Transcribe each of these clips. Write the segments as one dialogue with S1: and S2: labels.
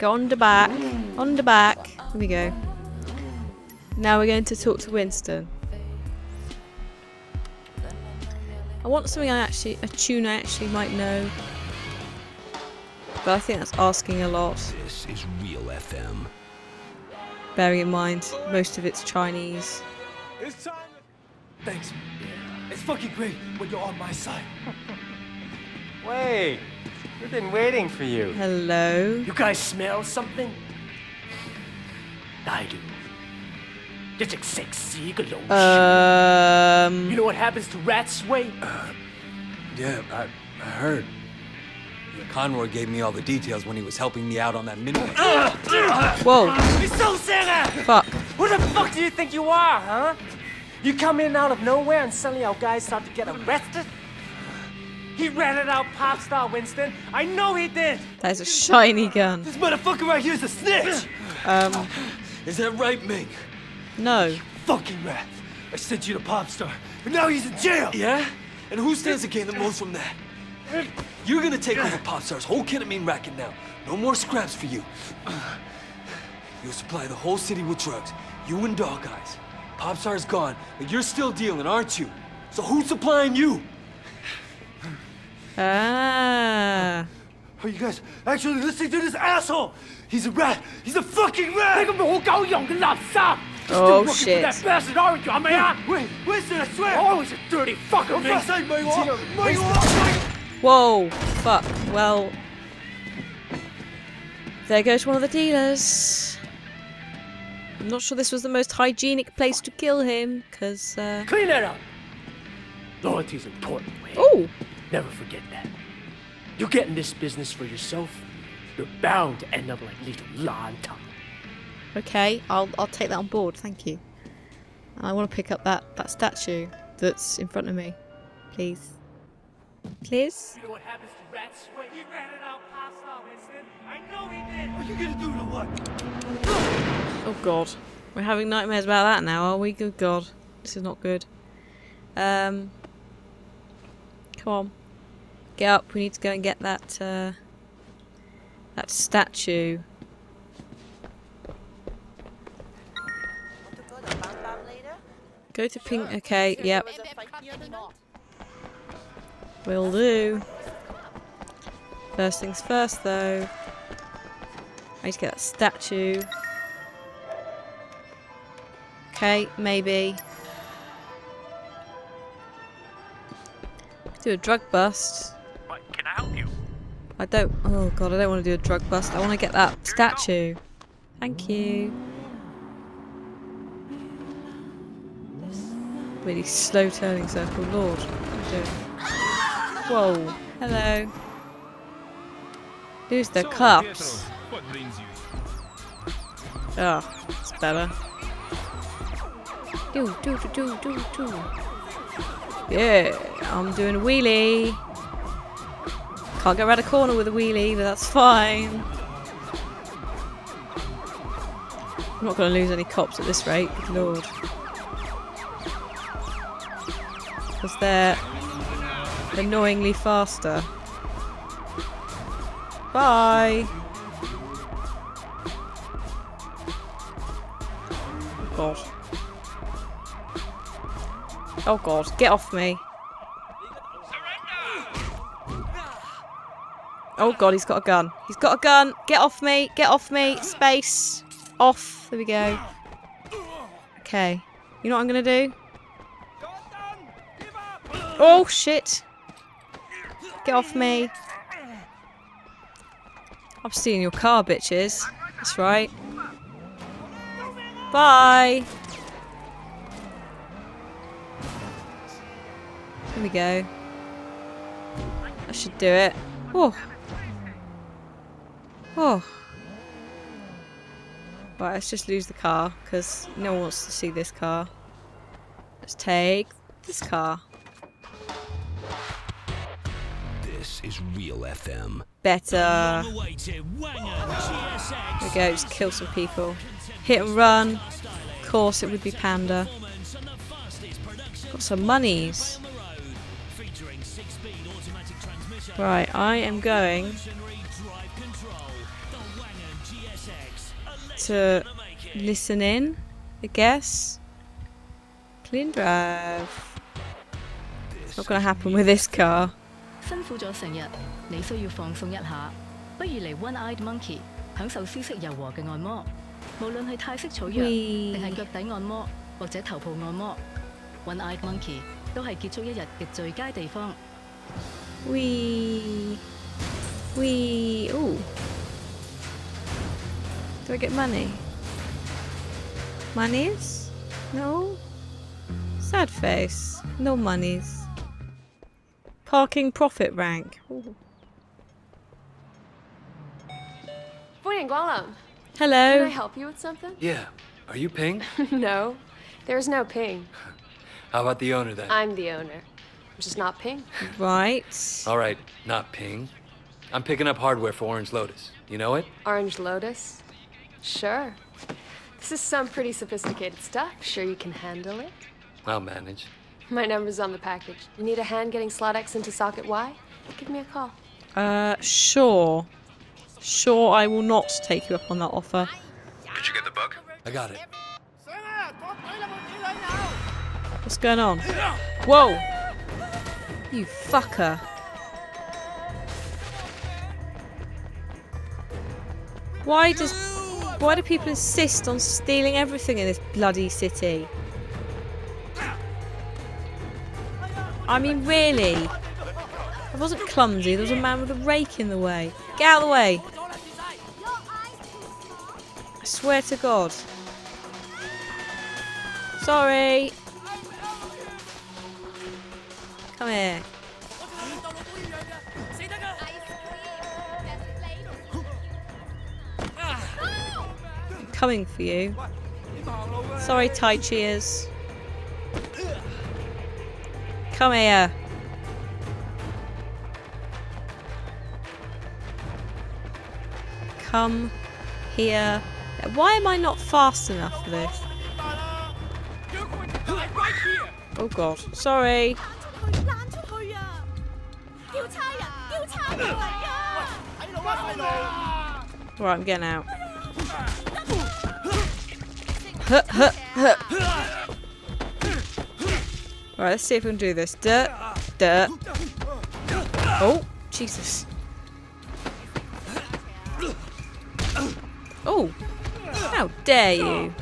S1: Go on the back. On the back. Here we go. Now we're going to talk to Winston. I want something a tune I actually might know. But I think that's asking a lot.
S2: This is Real FM.
S1: Bearing in mind, most of it's Chinese.
S3: It's time. Thanks. It's fucking great when you're on my side.
S4: Wait, we've been waiting for you.
S1: Hello.
S3: You guys smell something? I do. It's like sexy, You know what happens to rats, Wei?
S5: Yeah, I heard. Conroy gave me all the details when he was helping me out on that mini.
S1: Whoa. Fuck.
S4: Who the fuck do you think you are, huh? You come in out of nowhere and suddenly our guys start to get arrested? He ratted out Popstar, Winston. I know he did.
S1: That is a shiny gun.
S3: This motherfucker right here is a snitch!
S5: Is that right, Ming?
S1: No.
S3: Fucking rat. I sent you to Popstar, but now he's in jail!
S5: Yeah? And who stands to gain the most from that? You're gonna take over Popstar's whole ketamine racket now. No more scraps for you. You'll supply the whole city with drugs. You and Dog Eyes. Popstar's gone, but you're still dealing, aren't you? So who's supplying you?
S1: Ah.
S3: Are you guys actually listening to this asshole? He's a rat! He's a fucking rat!
S1: Oh shit.
S3: That bastard, aren't you? Wait, Winston, I swear! Oh, he's a dirty fucker, man!
S1: Whoa. Fuck. Well. There goes one of the dealers. I'm not sure this was the most hygienic place to kill him, because,
S3: Clean that up! Loyalty's important, Wei.
S1: Oh!
S3: Never forget that. You get in this business for yourself, you're bound to end up like little Lan Tang.
S1: Okay, I'll take that on board, thank you. And I want to pick up that statue that's in front of me. Please. Please?
S3: You know what happens to rats when he ratted out Popstar, Winston? I know he did! What are you gonna do to what?
S1: Oh god. We're having nightmares about that now, are we? Good god. This is not good. Come on. Get up, we need to go and get that statue. Go to pink. Okay, yep. Will do. First things first, though. I need to get that statue. Okay, maybe. Do a drug bust.
S3: What, can I help you?
S1: I don't. Oh god, I don't want to do a drug bust. I want to get that statue. Thank you. Really slow turning circle, Lord. Whoa. Hello. Who's the cops? Oh, it's better. Do. Yeah, I'm doing a wheelie. Can't get around a corner with a wheelie, but that's fine. I'm not going to lose any cops at this rate, good lord. Because they're annoyingly faster. Bye! God. Oh god, get off me. Oh god, he's got a gun. He's got a gun! Get off me! Get off me! Space! Off! There we go. Okay. You know what I'm gonna do? Oh shit! Get off me! I'm stealing your car, bitches. That's right. Bye! There we go. That should do it. Oh. Oh. Right, let's just lose the car, because no one wants to see this car. Let's take this car.
S2: This is Real FM.
S1: Better. There we go, just kill some people. Hit and run. Of course it would be Panda. Got some monies. Right, I am going to listen in, I guess. Clean drive. It's not going to happen with this car.
S6: 辛苦咗成日，你需要放鬆一下，不如嚟 One-Eyed Monkey 享受舒適柔和嘅按摩。無論係泰式草藥，定係腳底按摩或者頭部按摩 ，One-Eyed Monkey 都係結束一日嘅最佳地方。
S1: Wee. Ooh. Do I get money? Monies? No? Sad face. No monies. Parking profit rank. Ooh.
S7: 歡迎光臨.
S1: Hello.
S7: Can I help you with something?
S5: Yeah. Are you Ping?
S7: No, there's no Ping.
S5: How about the owner then?
S7: I'm the owner. I'm just not Ping.
S1: Right.
S5: All right, not Ping. I'm picking up hardware for Orange Lotus. You know it?
S7: Orange Lotus? Sure. This is some pretty sophisticated stuff. Sure you can handle it?
S5: I'll manage.
S7: My number's on the package. You need a hand getting slot X into socket Y? Give me a call.
S1: Sure. Sure, I will not take you up on that offer.
S8: Did you get the bug?
S5: I got it.
S1: What's going on? Whoa! You fucker. Why do people insist on stealing everything in this bloody city? I mean, really? I wasn't clumsy, there was a man with a rake in the way. Get out of the way! I swear to God. Sorry! Come here. I'm coming for you. Sorry, Tai Chiers. Come here. Come here. Why am I not fast enough for this? Oh God. Sorry. Alright, I'm getting out. Alright, let's see if we can do this. Dirt. Oh, Jesus. Oh, how dare you?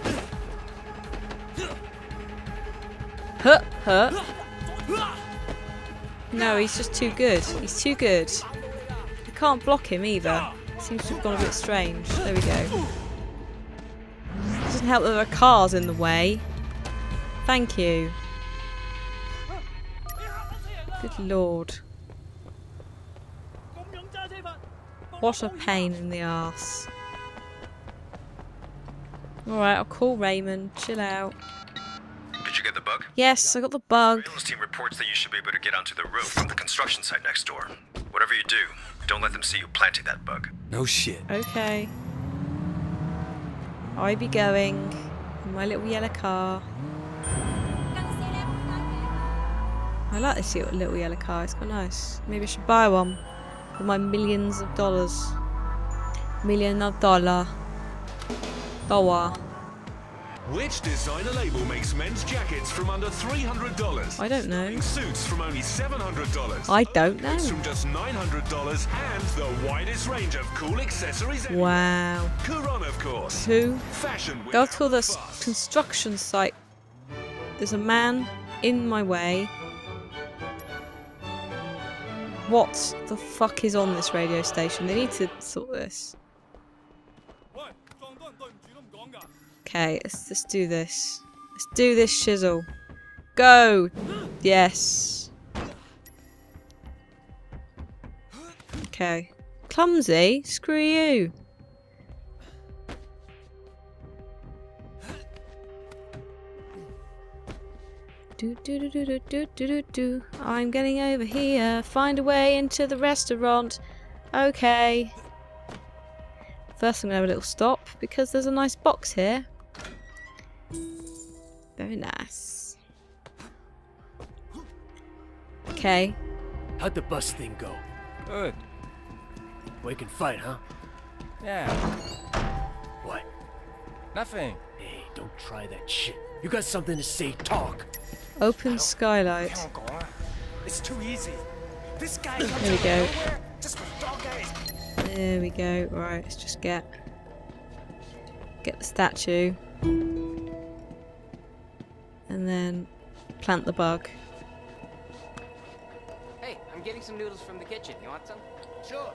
S1: No, he's just too good. He's too good. You can't block him either. Seems to have gone a bit strange. There we go. Doesn't help that there are cars in the way. Thank you. Good lord. What a pain in the arse. Alright, I'll call Raymond. Chill out.
S8: Did you get the bug?
S1: Yes, I got the bug.
S8: Sales team reports that you should be able to get onto the roof from the construction site next door. Whatever you do, don't let them see you planting that bug.
S5: No shit.
S1: Okay. I be going in my little yellow car. I like this little yellow car, it's quite nice. Maybe I should buy one for my millions of dollars. $1,000,000.
S9: Which designer label makes men's jackets from under $300?
S1: I don't know.
S9: Suits from only $700.
S1: I don't know.
S9: Boots from just $900 and the widest range of cool accessories.
S1: Wow.
S9: Kuron, of course.
S1: Who?
S9: Fashion
S1: Go
S9: without
S1: to the
S9: fuss.
S1: construction site. There's a man in my way. What the fuck is on this radio station? They need to sort this. Okay, let's do this. Let's do this shizzle. Go! Yes. Okay. Clumsy? Screw you. Do. I'm getting over here. Find a way into the restaurant. Okay. First I'm going to have a little stop because there's a nice box here. Very nice. Okay.
S3: How'd the bus thing go?
S4: Good.
S3: We can fight, huh?
S4: Yeah.
S3: What?
S4: Nothing.
S3: Hey, don't try that shit. You got something to say, talk.
S1: Open skylight.
S4: It's too easy. This guy
S1: There we go.
S4: just with dog eyes.
S1: There we go. Right, let's just get the statue. And then plant the bug.
S10: Hey, I'm getting some noodles from the kitchen. You want some?
S11: Sure.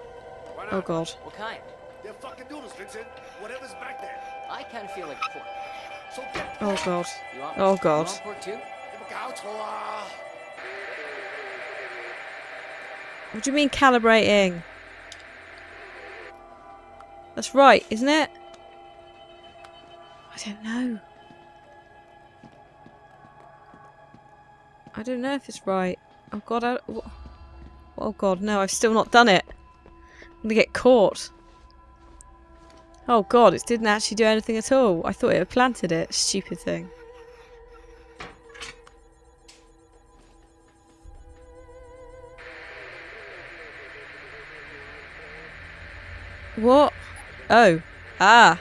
S11: Why not?
S1: Oh god.
S10: What kind?
S11: They're fucking noodles, Vincent. Whatever's back there.
S10: I kind of feel like pork.
S11: So get
S1: Oh god.
S10: You want,
S1: Oh god.
S10: You want pork too?
S1: What do you mean calibrating? That's right, isn't it? I don't know. I don't know if it's right. Oh god, oh god, no, I've still not done it. I'm gonna get caught. Oh god, it didn't actually do anything at all. I thought it had planted it. Stupid thing. What? Oh. Ah.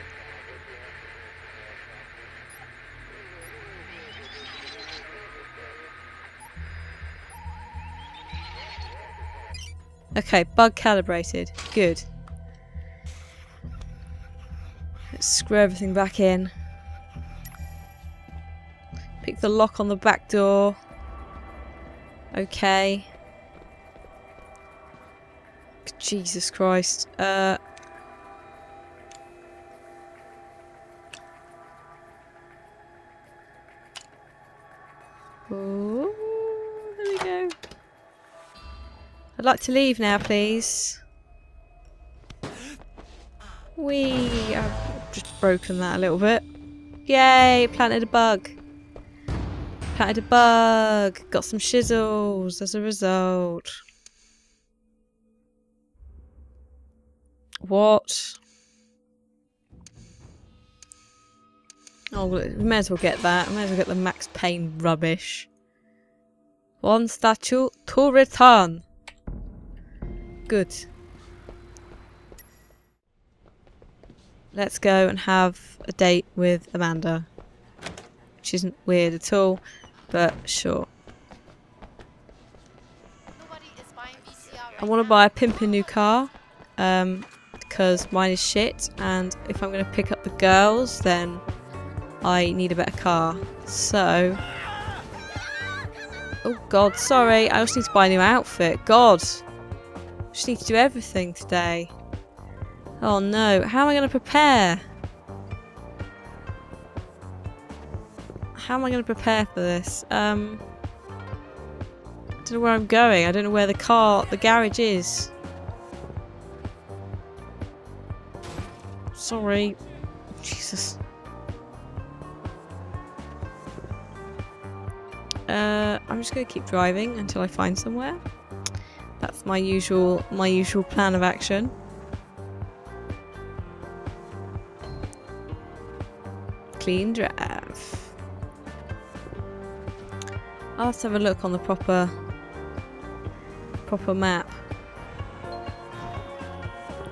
S1: Okay, bug calibrated. Good. Let's screw everything back in. Pick the lock on the back door. Okay. Jesus Christ. Oh, there we go. I'd like to leave now, please. Whee! I've just broken that a little bit. Yay! Planted a bug. Planted a bug. Got some shizzles as a result. What? Oh, we may as well get that. We may as well get the Max Payne rubbish. One statue to return. Good. Let's go and have a date with Amanda. Which isn't weird at all, but sure. I want to buy a pimpin' new car. Because mine is shit, and if I'm going to pick up the girls, then I need a better car. So, oh god, sorry, I also need to buy a new outfit. God, I just need to do everything today. Oh no, how am I going to prepare? How am I going to prepare for this? I don't know where I'm going. I don't know where the garage is. Sorry. Jesus. I'm just going to keep driving until I find somewhere. That's my usual plan of action. Clean drive. I'll have to have a look on the proper map.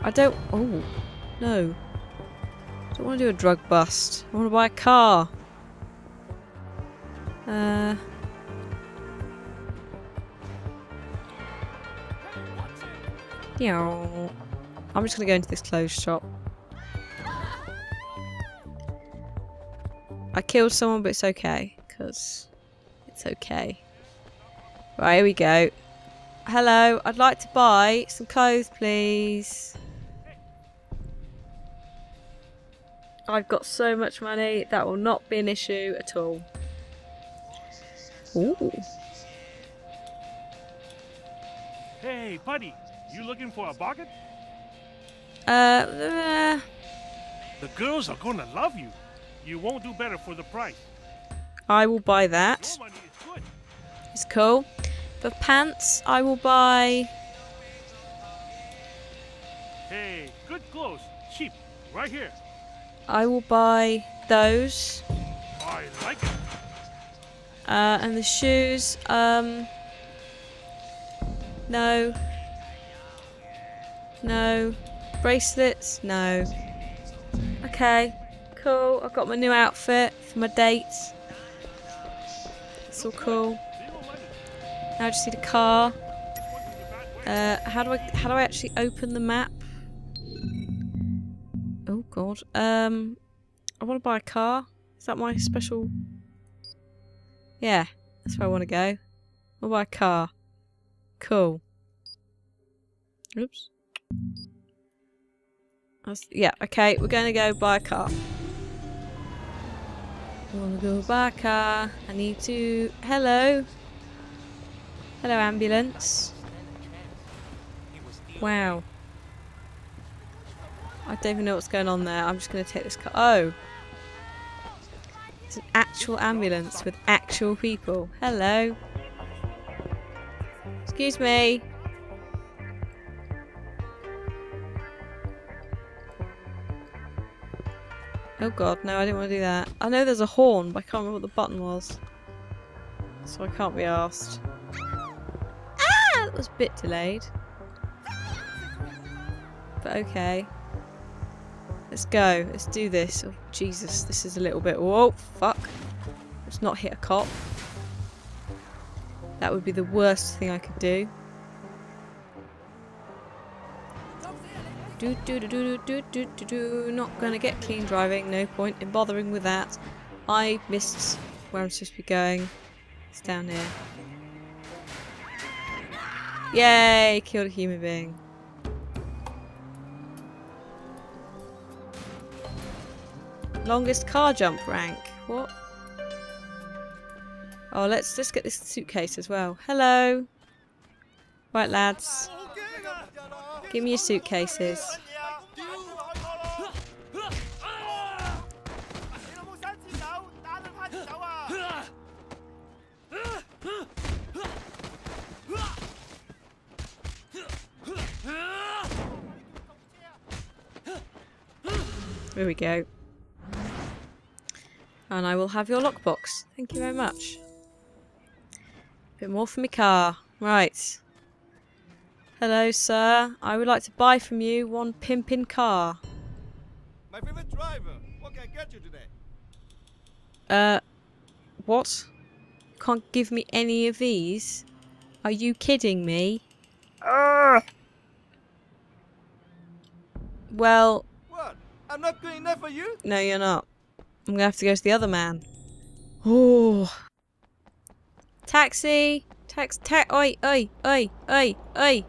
S1: I don't... Oh, no. I don't want to do a drug bust. I want to buy a car. Yeah. I'm just going to go into this clothes shop. I killed someone, but it's okay. Because it's okay. Right, here we go. Hello, I'd like to buy some clothes, please. I've got so much money, that will not be an issue at all. Ooh.
S12: Hey, buddy, you looking for a bargain?
S1: The
S12: girls are gonna love you. You won't do better for the price.
S1: I will buy that. It's cool. For pants, I will buy...
S12: Hey, good clothes. Cheap. Right here.
S1: I will buy those.
S12: I like it.
S1: And the shoes, no. No. Bracelets, no. Okay, Cool. I've got my new outfit for my date. It's all cool. Now I just need a car. How do I actually open the map? Oh god. I want to buy a car. Is that my special? Yeah, that's where I want to go. I'll buy a car. Cool. Oops. Yeah, okay, we're going to go buy a car. I want to go buy a car. I need to... Hello. Hello, ambulance. Wow. I don't even know what's going on there. I'm just going to take this car. Oh. It's an actual ambulance with actual people. Hello. Excuse me. Oh god, no, I didn't want to do that. I know there's a horn, but I can't remember what the button was. So I can't be asked. Ah! That was a bit delayed. But okay. Let's go. Let's do this. Oh, Jesus, this is a little bit... Whoa, fuck. Let's not hit a cop. That would be the worst thing I could do. Not gonna get clean driving. No point in bothering with that. I missed where I'm supposed to be going. It's down here. Yay! Killed a human being. Longest car jump rank. What? Oh, let's just get this suitcase as well. Hello. Right, lads. Give me your suitcases. There we go. And I will have your lockbox. Thank you very much. Bit more for my car. Right. Hello, sir. I would like to buy from you one pimpin' car.
S11: My favorite driver. What can I get you today?
S1: What? Can't give me any of these? Are you kidding me? Well...
S11: What? I'm not good enough for you?
S1: No, you're not. I'm gonna have to go to the other man. Oh. Taxi! Oi, oi, oi, oi, oi!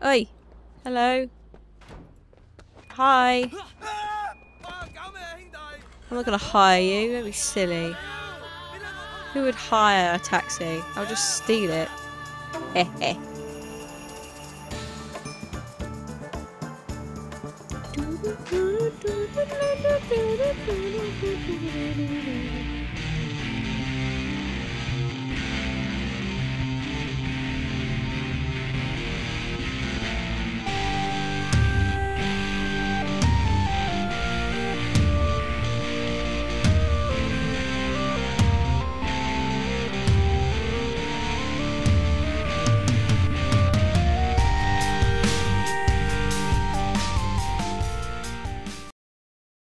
S1: Oi! Hello? Hi! I'm not gonna hire you, don't be silly. Who would hire a taxi? I'll just steal it. Heh heh.